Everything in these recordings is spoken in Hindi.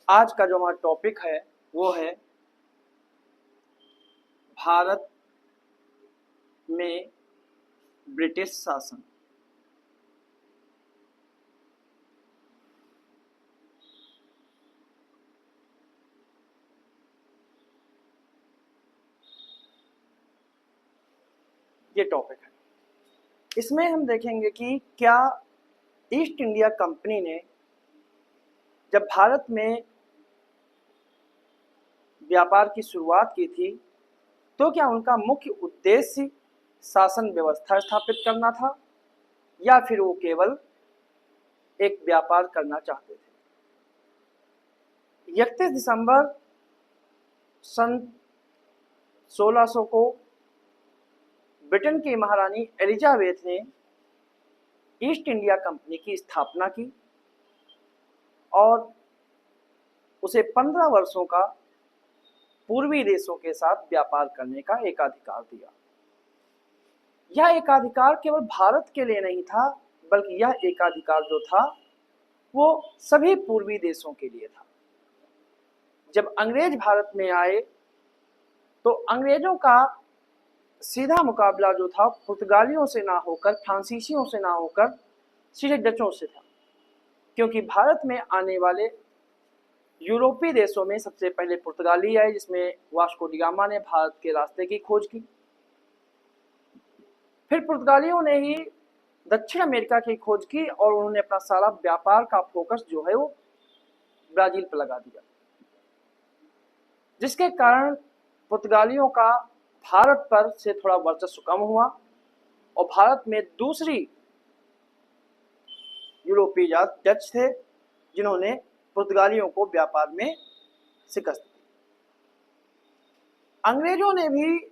आज का जो हमारा टॉपिक है वो है भारत में ब्रिटिश शासन। ये टॉपिक है। इसमें हम देखेंगे कि क्या ईस्ट इंडिया कंपनी ने जब भारत में व्यापार की शुरुआत की थी तो क्या उनका मुख्य उद्देश्य शासन व्यवस्था स्थापित करना था या फिर वो केवल एक व्यापार करना चाहते थे। 31 दिसंबर सन 1600 को ब्रिटेन की महारानी एलिजाबेथ ने ईस्ट इंडिया कंपनी की स्थापना की और उसे 15 वर्षों का पूर्वी देशों के साथ व्यापार करने का एकाधिकार दिया। यह एकाधिकार केवल भारत के लिए नहीं था, बल्कि यह एकाधिकार जो था वो सभी पूर्वी देशों के लिए था। जब अंग्रेज भारत में आए तो अंग्रेजों का सीधा मुकाबला जो था पुर्तगालियों से ना होकर, फ्रांसीसियों से ना होकर, सीधे डचों से था। क्योंकि भारत में आने वाले यूरोपीय देशों में सबसे पहले पुर्तगाली आए, जिसमें वास्को डी गामा ने भारत के रास्ते की खोज की। फिर पुर्तगालियों ने ही दक्षिण अमेरिका की खोज की और उन्होंने अपना सारा व्यापार का फोकस जो है वो ब्राजील पर लगा दिया, जिसके कारण पुर्तगालियों का भारत पर से थोड़ा वर्चस्व कम हुआ और भारत में दूसरी यूरोपीय जात डच थे, जिन्होंने पुर्तगालियों को व्यापार में शिकस्त दी। अंग्रेजों ने भी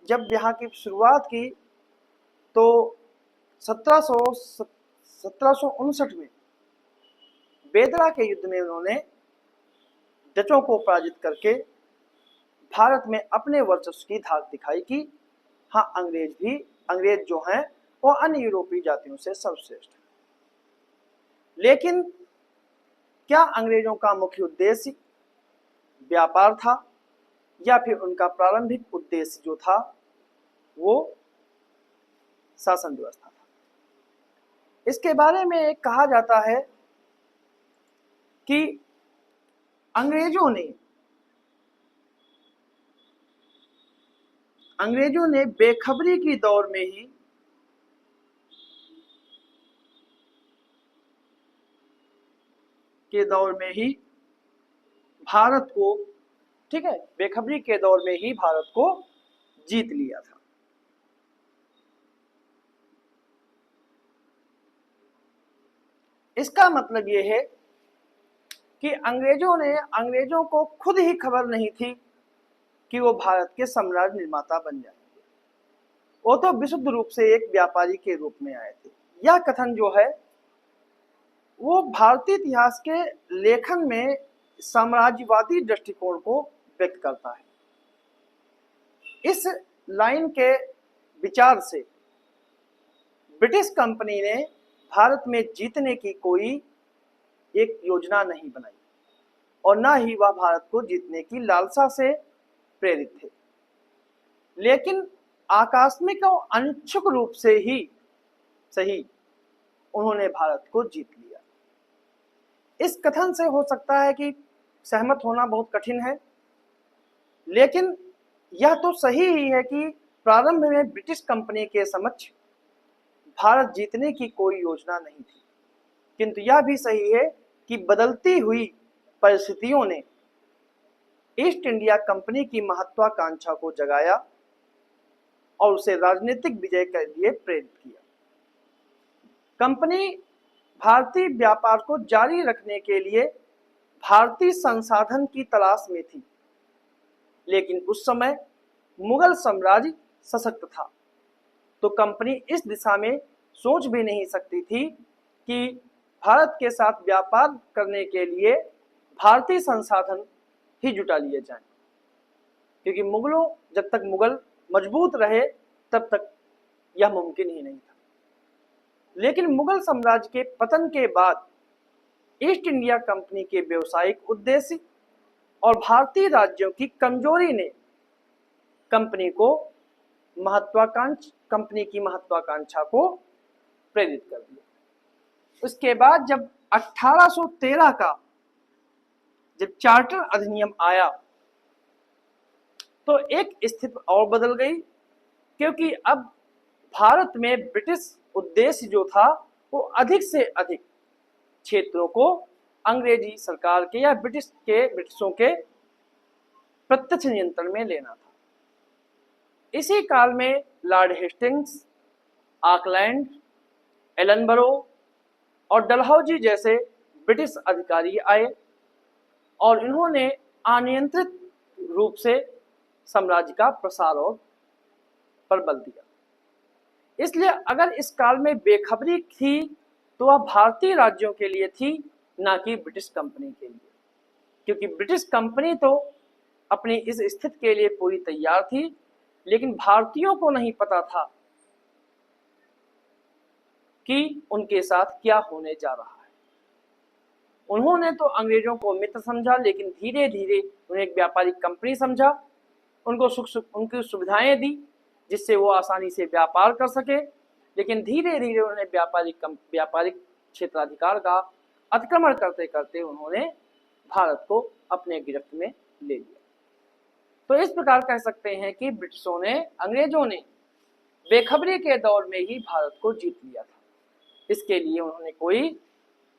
जब यहाँ की शुरुआत की तो 1759 में बेदरा के युद्ध में उन्होंने डचों को पराजित करके भारत में अपने वर्चस्व की धाक दिखाई कि हाँ, अंग्रेज जो हैं वो अन्य यूरोपीय जातियों से सर्वश्रेष्ठ हैं। लेकिन क्या अंग्रेजों का मुख्य उद्देश्य व्यापार था या फिर उनका प्रारंभिक उद्देश्य जो था वो शासन व्यवस्था था? इसके बारे में कहा जाता है कि अंग्रेजों ने बेखबरी की दौर में ही भारत को, ठीक है, बेखबरी के दौर में ही भारत को जीत लिया था। इसका मतलब ये है कि अंग्रेजों को खुद ही खबर नहीं थी कि वो भारत के साम्राज्य निर्माता बन जाएंगे। वो तो विशुद्ध रूप से एक व्यापारी के रूप में आए थे। यह कथन जो है वो भारतीय इतिहास के लेखन में साम्राज्यवादी दृष्टिकोण को व्यक्त करता है। इस लाइन के विचार से ब्रिटिश कंपनी ने भारत में जीतने की कोई एक योजना नहीं बनाई और ना ही वह भारत को जीतने की लालसा से प्रेरित थे, लेकिन आकस्मिक और अनिच्छुक रूप से ही सही उन्होंने भारत को जीत लिया। इस कथन से हो सकता है कि सहमत होना बहुत कठिन है, लेकिन यह तो सही ही है कि प्रारंभ में ब्रिटिश कंपनी के समक्ष भारत जीतने की कोई योजना नहीं थी, किंतु यह भी सही है कि बदलती हुई परिस्थितियों ने ईस्ट इंडिया कंपनी की महत्वाकांक्षा को जगाया और उसे राजनीतिक विजय के लिए प्रेरित किया। कंपनी भारतीय व्यापार को जारी रखने के लिए भारतीय संसाधन की तलाश में थी, लेकिन उस समय मुगल साम्राज्य सशक्त था, तो कंपनी इस दिशा में सोच भी नहीं सकती थी कि भारत के साथ व्यापार करने के लिए भारतीय संसाधन ही जुटा लिए जाएं, क्योंकि जब तक मुगल मजबूत रहे तब तक यह मुमकिन ही नहीं था। लेकिन मुगल साम्राज्य के पतन के बाद ईस्ट इंडिया कंपनी के व्यवसायिक उद्देश्य और भारतीय राज्यों की कमजोरी ने कंपनी की महत्वाकांक्षा को प्रेरित कर दिया। उसके बाद जब 1813 का जब चार्टर अधिनियम आया तो एक स्थिति और बदल गई, क्योंकि अब भारत में ब्रिटिश उद्देश्य जो था वो अधिक से अधिक क्षेत्रों को अंग्रेजी सरकार के या ब्रिटिशों के प्रत्यक्ष नियंत्रण में लेना था। इसी काल में लॉर्ड हेस्टिंग्स, ऑकलैंड, एलनबरो और डलहौजी जैसे ब्रिटिश अधिकारी आए और इन्होंने अनियंत्रित रूप से साम्राज्य का प्रसार पर बल दिया। इसलिए अगर इस काल में बेखबरी थी तो वह भारतीय राज्यों के लिए थी, ना कि ब्रिटिश कंपनी के लिए, क्योंकि ब्रिटिश कंपनी तो अपनी इस स्थिति के लिए पूरी तैयार थी, लेकिन भारतीयों को नहीं पता था कि उनके साथ क्या होने जा रहा है। उन्होंने तो अंग्रेजों को मित्र समझा, लेकिन धीरे धीरे उन्हें एक व्यापारिक कंपनी समझा, उनको उनकी सुविधाएं दी जिससे वो आसानी से व्यापार कर सके, लेकिन धीरे धीरे उन्हें व्यापारिक क्षेत्राधिकार का अतिक्रमण करते करते उन्होंने भारत को अपने गिरफ्त में ले लिया। तो इस प्रकार कह सकते हैं कि अंग्रेजों ने बेखबरी के दौर में ही भारत को जीत लिया था। इसके लिए उन्होंने कोई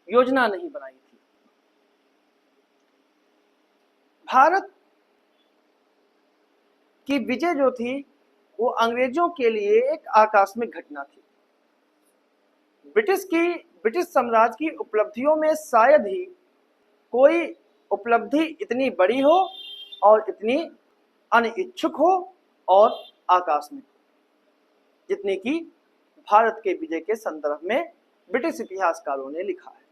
योजना नहीं बनाई थी। भारत की विजय जो थी वो अंग्रेजों के लिए एक आकस्मिक घटना थी। ब्रिटिश साम्राज्य की उपलब्धियों में शायद ही कोई उपलब्धि इतनी बड़ी हो और इतनी अनिच्छुक हो और आकस्मिक, जितनी कि भारत के विजय के संदर्भ में ब्रिटिश इतिहासकारों ने लिखा है।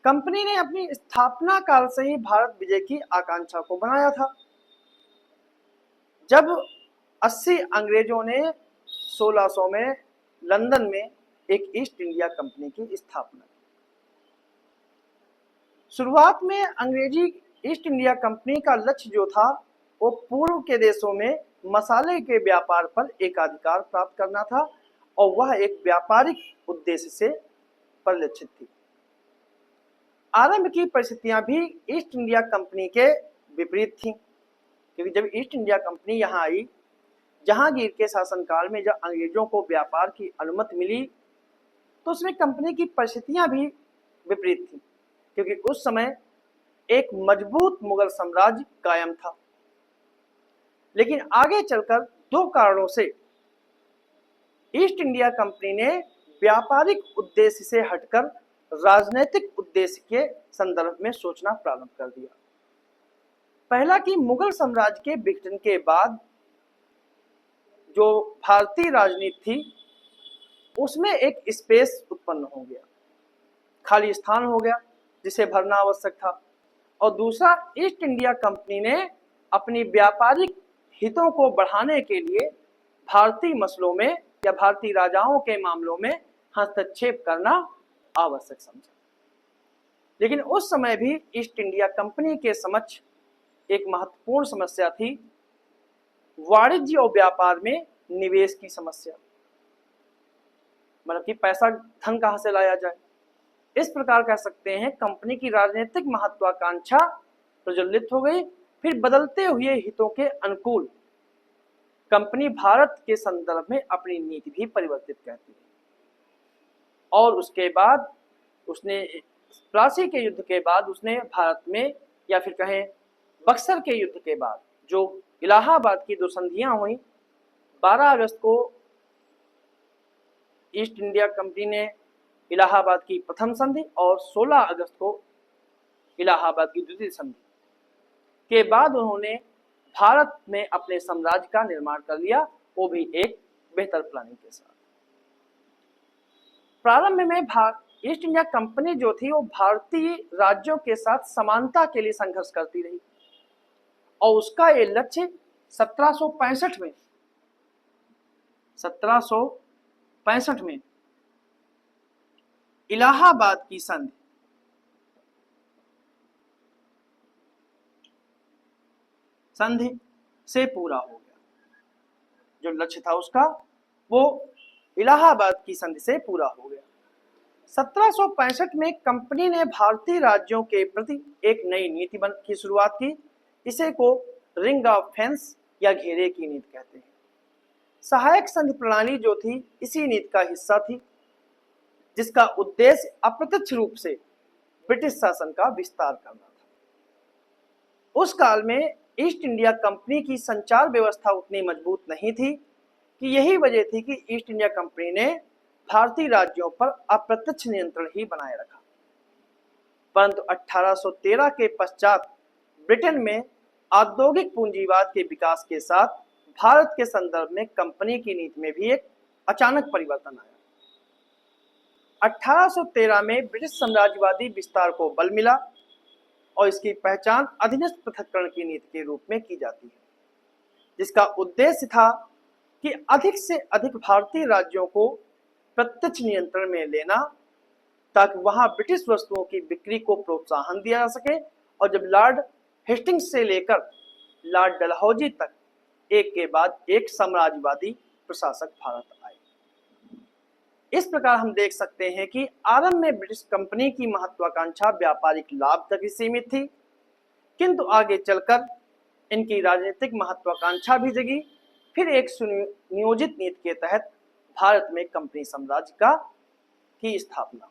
कंपनी ने अपनी स्थापना काल से ही भारत विजय की आकांक्षा को बनाया था। जब 80 अंग्रेजों ने 1600 में लंदन में एक ईस्ट इंडिया कंपनी की स्थापना की। शुरुआत में अंग्रेजी ईस्ट इंडिया कंपनी का लक्ष्य जो था वो पूर्व के देशों में मसाले के व्यापार पर एकाधिकार प्राप्त करना था, और वह एक व्यापारिक उद्देश्य से परिलक्षित थी। आरंभ की परिस्थितियां भी ईस्ट इंडिया कंपनी के विपरीत थीं, क्योंकि जब ईस्ट इंडिया कंपनी यहाँ आई, जहांगीर के शासनकाल में जब अंग्रेजों को व्यापार की अनुमति मिली तो उसमें कंपनी की परिस्थितियां भी विपरीत थी, क्योंकि उस समय एक मजबूत मुगल साम्राज्य कायम था। लेकिन आगे चलकर दो कारणों से ईस्ट इंडिया कंपनी ने व्यापारिक उद्देश्य से हटकर राजनीतिक उद्देश्य के संदर्भ में सोचना प्रारंभ कर दिया। पहला कि मुगल साम्राज्य के विघटन के बाद जो भारतीय राजनीति थी उसमें एक स्पेस उत्पन्न हो गया, खाली स्थान हो गया जिसे भरना आवश्यक था। और दूसरा, ईस्ट इंडिया कंपनी ने अपनी व्यापारिक हितों को बढ़ाने के लिए भारतीय मसलों में या भारतीय राजाओं के मामलों में हस्तक्षेप करना आवश्यक समझा। लेकिन उस समय भी ईस्ट इंडिया कंपनी के समक्ष एक महत्वपूर्ण समस्या थी, वाणिज्य और व्यापार में निवेश की समस्या, मतलब कि पैसा धन कहां से लाया जाए। इस प्रकार कह सकते हैं कंपनी की राजनीतिक महत्वाकांक्षा प्रज्वलित हो गई। फिर बदलते हुए हितों के अनुकूल कंपनी भारत के संदर्भ में अपनी नीति भी परिवर्तित करती है। और उसके बाद उसने प्लासी के युद्ध के बाद उसने भारत में, या फिर कहें बक्सर के युद्ध के बाद जो इलाहाबाद की दो संधियां हुई, 12 अगस्त को ईस्ट इंडिया कंपनी ने इलाहाबाद की प्रथम संधि और 16 अगस्त को इलाहाबाद की द्वितीय संधि के बाद उन्होंने भारत में अपने साम्राज्य का निर्माण कर लिया, वो भी एक बेहतर प्लानिंग के साथ। प्रारंभ में ईस्ट इंडिया कंपनी जो थी वो भारतीय राज्यों के साथ समानता के लिए संघर्ष करती रही, और उसका ये लक्ष्य 1765 में इलाहाबाद की संधि संधि से पूरा हो गया। जो लक्ष्य था उसका वो इलाहाबाद की संधि से पूरा हो गया। 1765 में कंपनी ने भारतीय राज्यों के प्रति एक नई नीति की शुरुआत की। इसे को रिंग ऑफ फेंस या घेरे की नीति कहते हैं। सहायक संधि प्रणाली जो थी इसी नीति का हिस्सा थी, जिसका उद्देश्य अप्रत्यक्ष रूप से ब्रिटिश शासन का विस्तार करना था। उस काल में ईस्ट इंडिया कंपनी की संचार व्यवस्था उतनी मजबूत नहीं थी कि यही वजह थी कि ईस्ट इंडिया कंपनी ने भारतीय राज्यों पर अप्रत्यक्ष नियंत्रण ही बनाए रखा। परंतु 1813 के पश्चात ब्रिटेन में औद्योगिक पूंजीवाद के विकास के साथ भारत के संदर्भ में कंपनी की नीति में भी एक अचानक परिवर्तन आया। 1813 में ब्रिटिश साम्राज्यवादी विस्तार को बल मिला और इसकी पहचान अधीनस्थ पृथक्करण की नीति के रूप में की जाती है, जिसका उद्देश्य था कि अधिक से अधिक भारतीय राज्यों को प्रत्यक्ष नियंत्रण में लेना, ताकि वहां ब्रिटिश वस्तुओं की बिक्री को प्रोत्साहन दिया जा सके। और जब लॉर्ड हेस्टिंग्स से लेकर लॉर्ड डलहौजी तक एक के बाद एक साम्राज्यवादी प्रशासक भारत आए। इस प्रकार हम देख सकते हैं कि आरंभ में ब्रिटिश कंपनी की महत्वाकांक्षा व्यापारिक लाभ तक ही सीमित थी, किंतु आगे चलकर इनकी राजनीतिक महत्वाकांक्षा भी जगी। फिर एक सुनियोजित नीति के तहत भारत में कंपनी साम्राज्य की स्थापना।